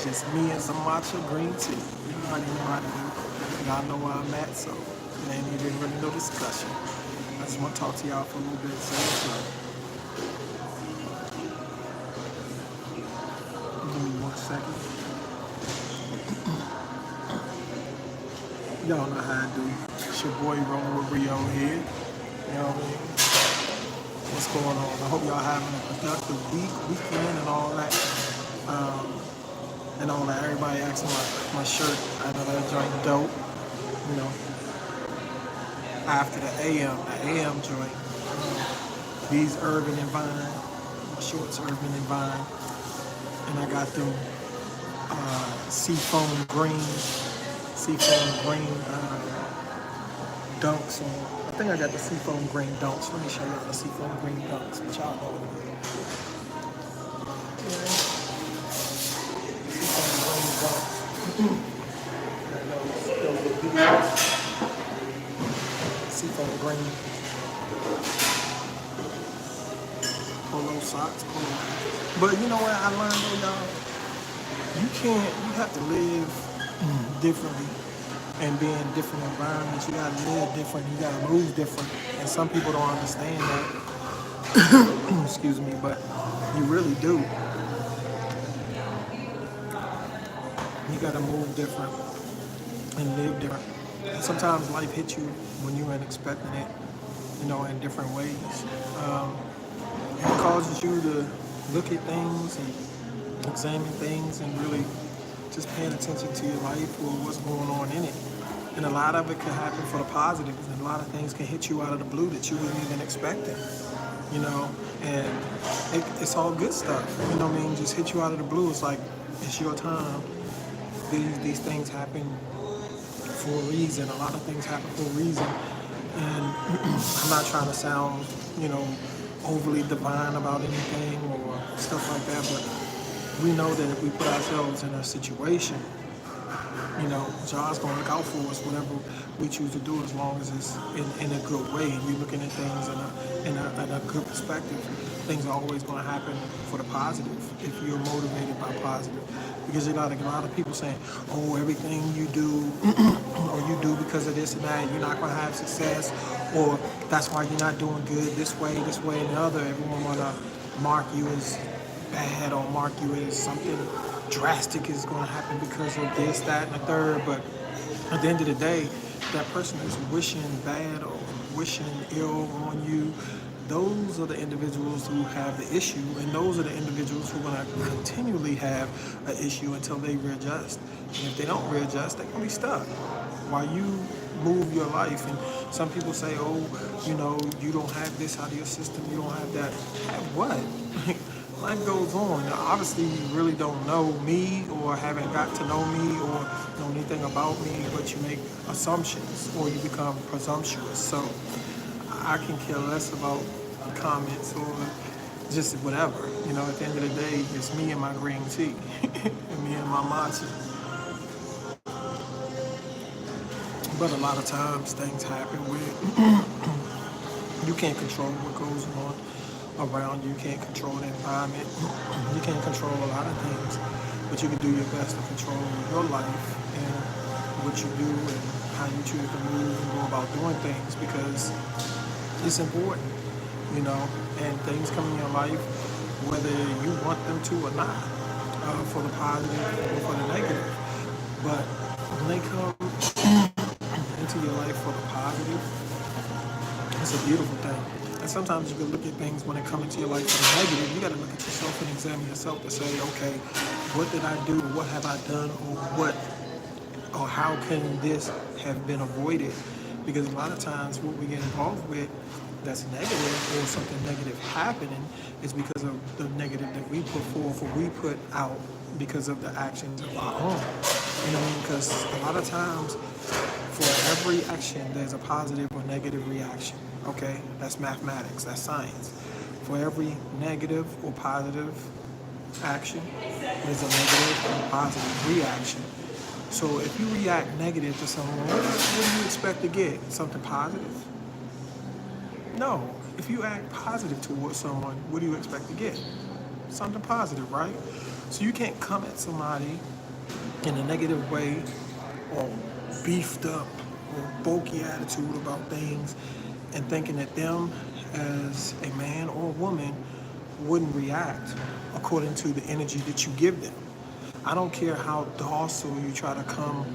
It's just me and some matcha green tea. You know how to do. Y'all know where I'm at, so there ain't even really no discussion. I just want to talk to y'all for a little bit. So give me 1 second. Y'all know how I do. It's your boy rolling with RIO here. You know what I mean? What's going on? I hope y'all having a productive weekend and all that. Everybody asking my shirt. I know that joint dope. You know, after the AM joint. These Urban and Vine. My shorts Urban and Vine. And I got them seafoam green dunks on. I think I got the seafoam green dunks. Let me show y'all the seafoam green dunks, but y'all know what it is. Seafoam green dunks. Seafoam green polo socks. Polo. But you know what I learned though, y'all? You have to live differently and be in different environments. You gotta live different, you gotta move different. And some people don't understand that. Excuse me, but you really do. You gotta move different and live different. And sometimes life hits you when you ain't expecting it, you know, in different ways. It causes you to look at things and examine things and really just paying attention to your life or what's going on in it. And a lot of it can happen for the positive, and a lot of things can hit you out of the blue that you wasn't even expecting, you know, and it's all good stuff, you know what I mean? Just hit you out of the blue. It's like, it's your time. These things happen for a reason. A lot of things happen for a reason. And I'm not trying to sound, you know, overly divine about anything or stuff like that, but we know that if we put ourselves in a situation, you know, God's going to look out for us, whatever we choose to do, as long as it's in a good way and you're looking at things in a good perspective. Things are always going to happen for the positive if you're motivated by positive. Because you know, like a lot of people saying, oh, everything you do or you do because of this and that, you're not going to have success, or that's why you're not doing good this way, and the other. Everyone want to mark you as bad or mark you as something drastic is going to happen because of this, that, and the third. But at the end of the day, that person is wishing bad or wishing ill on you. Those are the individuals who have the issue, and those are the individuals who are going to continually have an issue until they readjust. And if they don't readjust, they're going to be stuck. While you move your life, and some people say, oh, you know, you don't have this out of your system, you don't have that. Have what? Life goes on. Now, obviously, you really don't know me or haven't got to know me or know anything about me, but you make assumptions or you become presumptuous. So I can care less about comments or just whatever. You know, at the end of the day, it's me and my green tea and me and my matcha. But a lot of times things happen where you can't control what goes on around you. You can't control the environment. You can't control a lot of things, but you can do your best to control your life and what you do and how you choose to move and go about doing things, because it's important, you know, and things come in your life whether you want them to or not, for the positive or for the negative. But when they come into your life for the positive, it's a beautiful thing. And sometimes you can look at things when it comes into your life for the negative. You got to look at yourself and examine yourself to say, okay, what did I do? What have I done? Or how can this have been avoided? Because a lot of times what we get involved with that's negative, or something negative happening, is because of the negative that we put forth or we put out because of the actions of our own. You know, because a lot of times for every action there's a positive or negative reaction. Okay, that's mathematics, that's science. For every negative or positive action, there's a negative or positive reaction. So if you react negative to someone, what do you expect to get? Something positive? No. If you act positive towards someone, what do you expect to get? Something positive, right? So you can't come at somebody in a negative way or beefed up or bulky attitude about things and thinking that them as a man or a woman wouldn't react according to the energy that you give them. I don't care how docile you try to come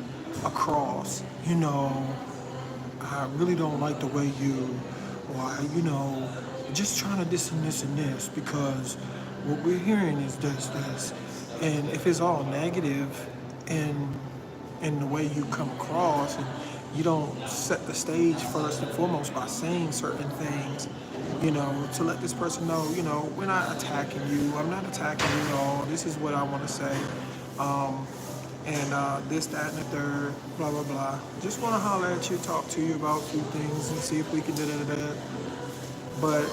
across, I really don't like the way or just trying to this and this because what we're hearing is this. And if it's all negative in the way you come across and you don't set the stage first and foremost by saying certain things, to let this person know, we're not attacking you. I'm not attacking you at all. This is what I want to say. This, that, and the third, blah, blah, blah. Just want to holler at you, talk to you about a few things and see if we can do that. But,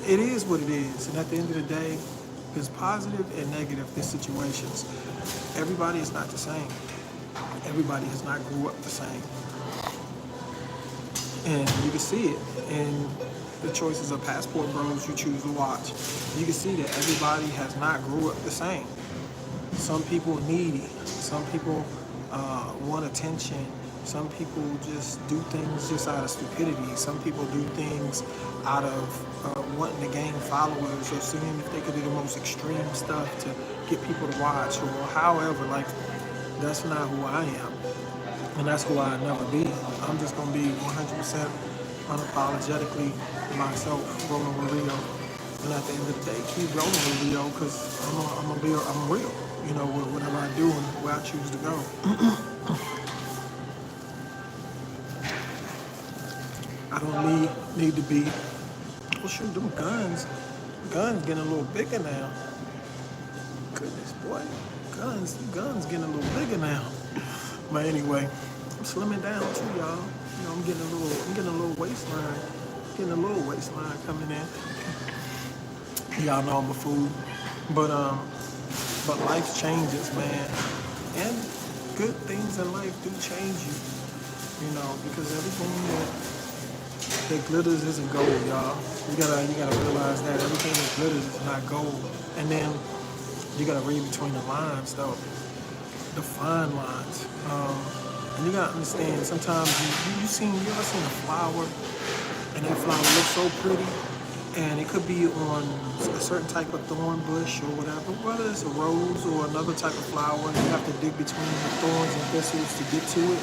it is what it is. And at the end of the day, there's positive and negative in situations. Everybody is not the same. Everybody has not grew up the same. And you can see it in the choices of passport bros you choose to watch. You can see that everybody has not grew up the same. Some people needy. Some people want attention. Some people just do things just out of stupidity. Some people do things out of wanting to gain followers or seeing if they could do the most extreme stuff to get people to watch or however. Like, that's not who I am. And that's who I'll never be. I'm just going to be 100% unapologetically myself, rolling with Rio. And at the end of the day, keep rolling with Rio because I'm real. Whatever I do and where I choose to go. I don't need to be. Oh shoot, them guns getting a little bigger now. Goodness, boy, guns getting a little bigger now. But anyway, I'm slimming down too, y'all. I'm getting a little waistline, coming in. Y'all know I'm a fool, but life changes, man, and good things in life do change you, because everything that glitters isn't gold, y'all. You gotta realize that everything that glitters is not gold, and then you gotta read between the lines, though, the fine lines, and you gotta understand. Sometimes you ever seen a flower, and that flower looks so pretty. And it could be on a certain type of thorn bush or whatever, whether it's a rose or another type of flower, and you have to dig between the thorns and thistles to get to it,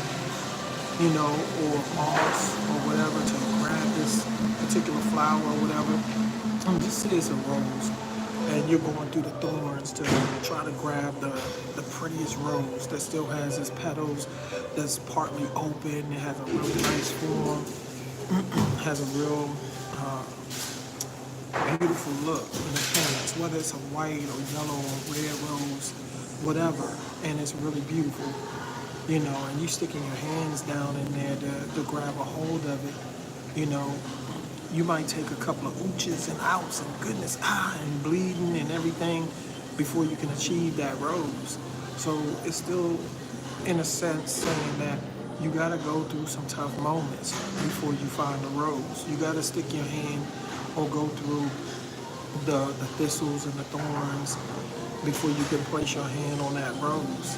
or moss or whatever to grab this particular flower or whatever. Just say it's a rose, and you're going through the thorns to try to grab the prettiest rose that still has its petals, that's partly open, it has a really nice form, has a real beautiful look in the plants, whether it's a white or yellow or red rose, whatever, and it's really beautiful, and you sticking your hands down in there to grab a hold of it, you might take a couple of ooches and outs and goodness, and bleeding and everything before you can achieve that rose. So it's still, in a sense, saying that you gotta go through some tough moments before you find the rose. You gotta stick your hand or go through the thistles and the thorns before you can place your hand on that rose.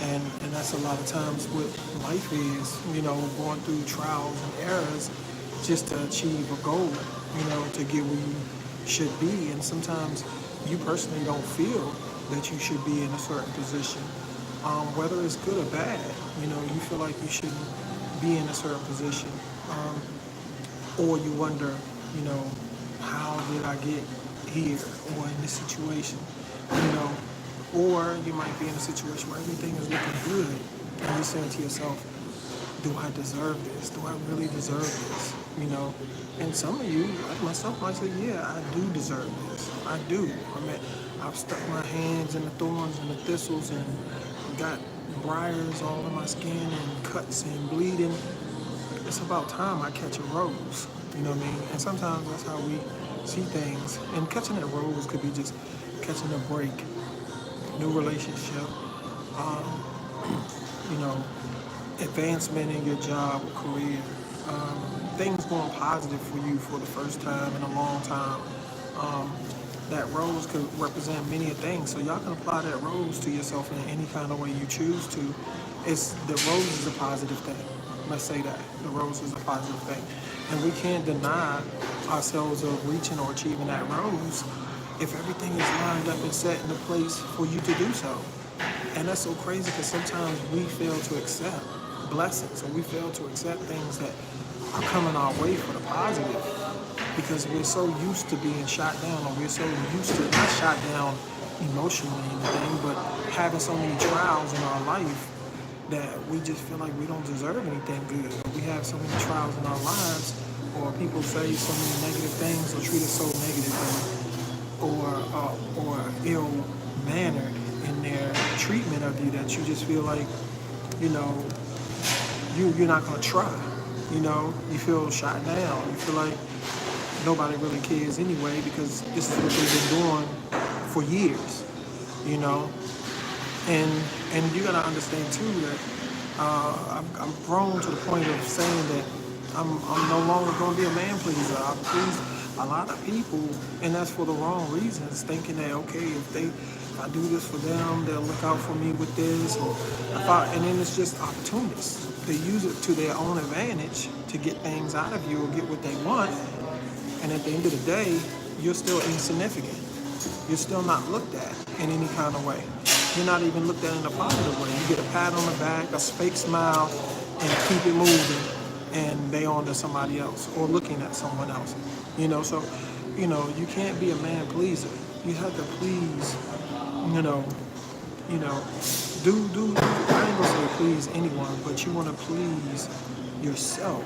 And that's a lot of times what life is, going through trials and errors just to achieve a goal, to get where you should be. And sometimes you personally don't feel that you should be in a certain position, whether it's good or bad. You feel like you shouldn't be in a certain position, or you wonder, how did I get here or in this situation, or you might be in a situation where everything is looking good and you're saying to yourself, do I deserve this? Do I really deserve this? And some of you, like myself, might say, yeah, I do deserve this. I do. I've stuck my hands in the thorns and the thistles and got briars all in my skin and cuts and bleeding. It's about time I catch a rose. You know what I mean? And sometimes that's how we see things. And catching that rose could be just catching a break, new relationship, advancement in your job or career, things going positive for you for the first time in a long time. that rose could represent many things. So y'all can apply that rose to yourself in any kind of way you choose to. The rose is a positive thing. Let's say that the rose is a positive thing, and we can't deny ourselves of reaching or achieving that rose if everything is lined up and set into place for you to do so. And that's so crazy because sometimes we fail to accept blessings, or we fail to accept things that are coming our way for the positive because we're so used to being shot down, or we're so used to not shot down emotionally and anything, but having so many trials in our life that we just feel like we don't deserve anything good. We have so many trials in our lives, or people say so many negative things or treat us so negatively, or ill mannered in their treatment of you that you just feel like, you know, you're not gonna try. You know, you feel shot down. You feel like nobody really cares anyway because this is what they've been doing for years. You know, and you gotta understand too that I've grown to the point of saying that I'm no longer gonna be a man pleaser. I please a lot of people, and that's for the wrong reasons, thinking that okay, if I do this for them, they'll look out for me with this, and then it's just opportunists. They use it to their own advantage to get things out of you or get what they want, and at the end of the day, you're still insignificant. You're still not looked at in any kind of way. You're not even looked at in a positive way. You get a pat on the back, a fake smile, and keep it moving, and they on to somebody else or looking at someone else. You know, so, you know, you can't be a man pleaser. You have to please, you know, do. I ain't gonna say please anyone, but you want to please yourself.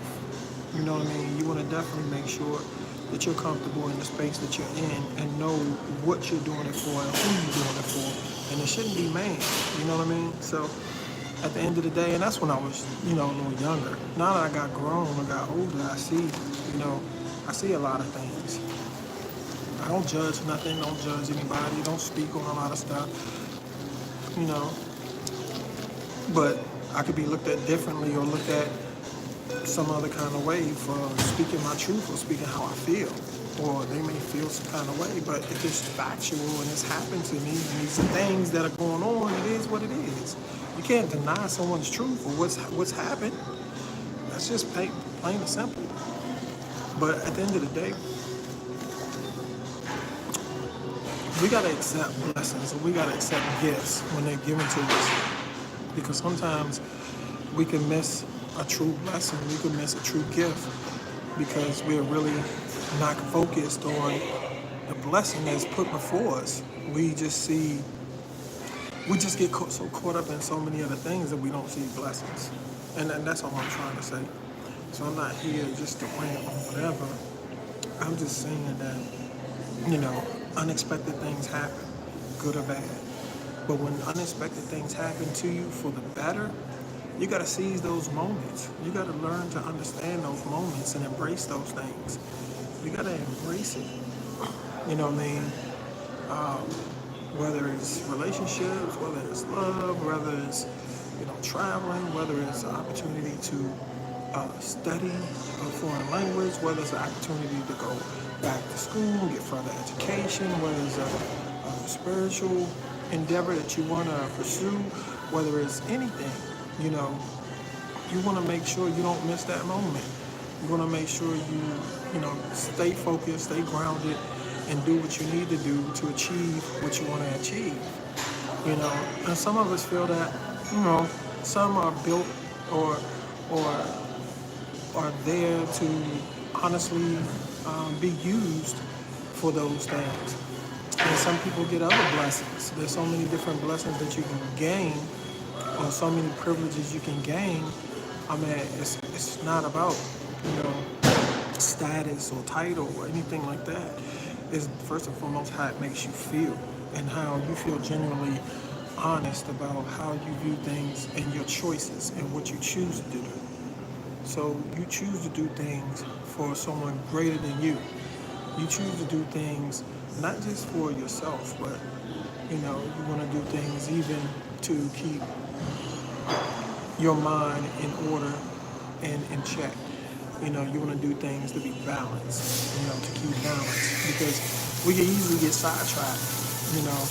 You know what I mean? You want to definitely make sure that you're comfortable in the space that you're in and know what you're doing it for and who you're doing it for. And it shouldn't be man. You know what I mean? So at the end of the day, and that's when I was, you know, a little younger. Now that I got grown, I got older, I see, you know, I see a lot of things. I don't judge nothing, don't judge anybody, don't speak on a lot of stuff, you know. But I could be looked at differently or looked at some other kind of way for speaking my truth or speaking how I feel. Or they may feel some kind of way, but if it's factual and it's happened to me and these are things that are going on, it is what it is. You can't deny someone's truth or what's happened. That's just plain and simple. But at the end of the day, we gotta accept blessings and we gotta accept gifts when they're given to us. Because sometimes we can miss a true blessing, we can miss a true gift because we're really not focused on the blessing that's put before us. We just get so caught up in so many other things that we don't see blessings. And that's all I'm trying to say. So I'm not here just to rant on whatever. I'm just saying that, you know, unexpected things happen, good or bad. But when unexpected things happen to you for the better, you gotta seize those moments. You gotta learn to understand those moments and embrace those things. You gotta embrace it. You know what I mean? Whether it's relationships, whether it's love, whether it's, you know, traveling, whether it's an opportunity to study a foreign language, whether it's an opportunity to go back to school, get further education, whether it's a spiritual endeavor that you want to pursue, whether it's anything, you know, you want to make sure you don't miss that moment. You want to make sure you know, stay focused, stay grounded, and do what you need to do to achieve what you want to achieve. You know, and some of us feel that, you know, some are built or are there to honestly be used for those things. And some people get other blessings. There's so many different blessings that you can gain, or so many privileges you can gain. I mean, it's not about, you know, status or title or anything like that. It's first and foremost how it makes you feel and how you feel genuinely honest about how you view things and your choices and what you choose to do. So you choose to do things for someone greater than you. You choose to do things not just for yourself, but, you know, you want to do things even to keep your mind in order and in check. You know, you want to do things to be balanced, you know, to keep balance. Because We can easily get sidetracked, you know,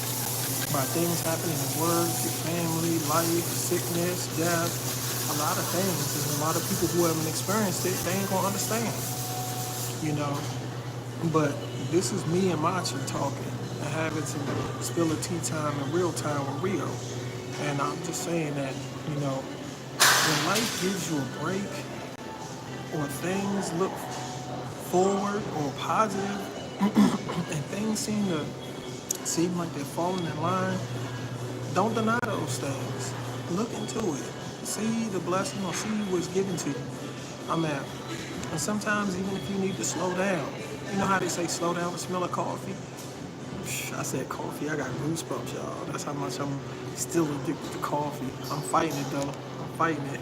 by things happening at work, your family, life, sickness, death, a lot of things. And a lot of people who haven't experienced it, they ain't gonna understand, you know. But this is me and Matcha talking and having some spill of tea time in real time with Rio. And I'm just saying that, you know, when life gives you a break or things look forward or positive and things seem like they're falling in line, don't deny those things. Look into it. See the blessing or see what's given to you. I'm at. And sometimes even if you need to slow down, you know how they say slow down to smell of coffee? I said coffee, I got goosebumps, y'all. That's how much I'm still addicted to coffee. I'm fighting it though. I'm fighting it.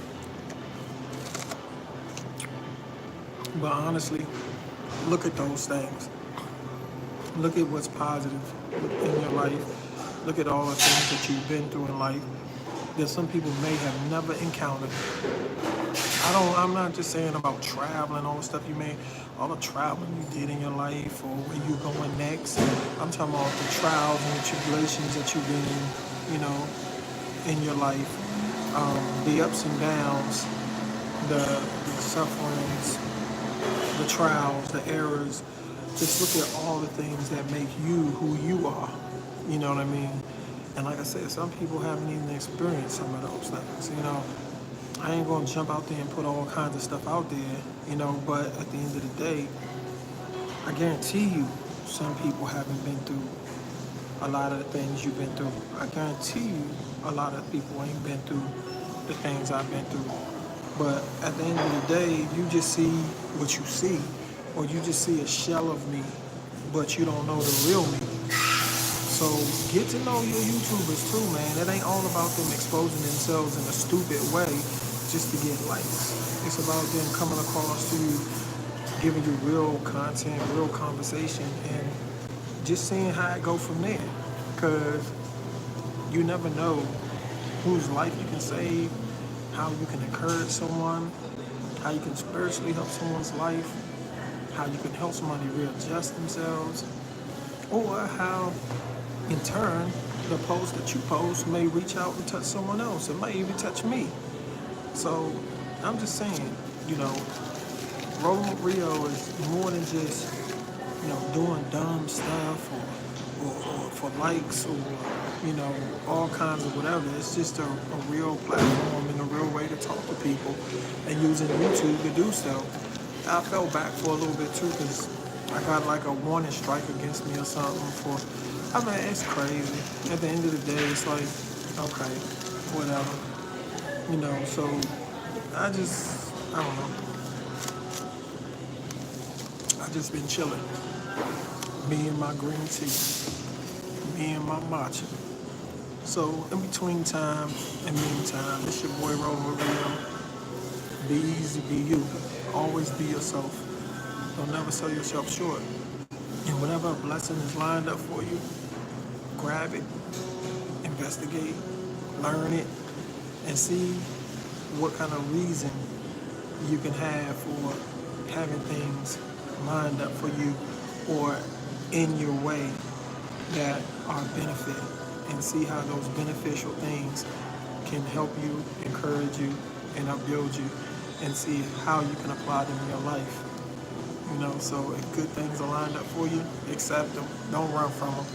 But honestly, look at those things. Look at what's positive in your life. Look at all the things that you've been through in life that some people may have never encountered. I'm not just saying about traveling, all the stuff you made, all the traveling you did in your life or where you're going next. I'm talking about the trials and the tribulations that you've been in, you know, in your life. The ups and downs, the sufferings, the trials, the errors. Just look at all the things that make you who you are. You know what I mean? And like I said, some people haven't even experienced some of those things, you know. I ain't gonna jump out there and put all kinds of stuff out there, you know, but at the end of the day, I guarantee you some people haven't been through a lot of the things you've been through. I guarantee you a lot of people ain't been through the things I've been through. But at the end of the day, you just see what you see, or you just see a shell of me, but you don't know the real me. So get to know your YouTubers too, man. It ain't all about them exposing themselves in a stupid way just to get likes. It's about them coming across to you, giving you real content, real conversation, and just seeing how it go from there. Cause you never know whose life you can save, how you can encourage someone, how you can spiritually help someone's life, how you can help somebody readjust themselves, or how in turn, the post that you post may reach out and touch someone else. It may even touch me. So I'm just saying, you know, rolling with Rio is more than just, you know, doing dumb stuff or for likes or, you know, all kinds of whatever. It's just a real platform and a real way to talk to people and using YouTube to do so. I fell back for a little bit too because I got like a warning strike against me or something for, I mean, it's crazy. At the end of the day, it's like, okay, whatever. You know, so I don't know. I just been chilling. Me and my green tea. Me and my matcha. So, in between time and meantime, it's your boy Rover Rio. Be easy, be you. Always be yourself. Don't never sell yourself short. And whatever blessing is lined up for you, grab it, investigate, learn it, and see what kind of reason you can have for having things lined up for you or in your way that are benefit, and see how those beneficial things can help you, encourage you, and upbuild you, and see how you can apply them in your life. You know, so if good things are lined up for you, accept them. Don't run from them.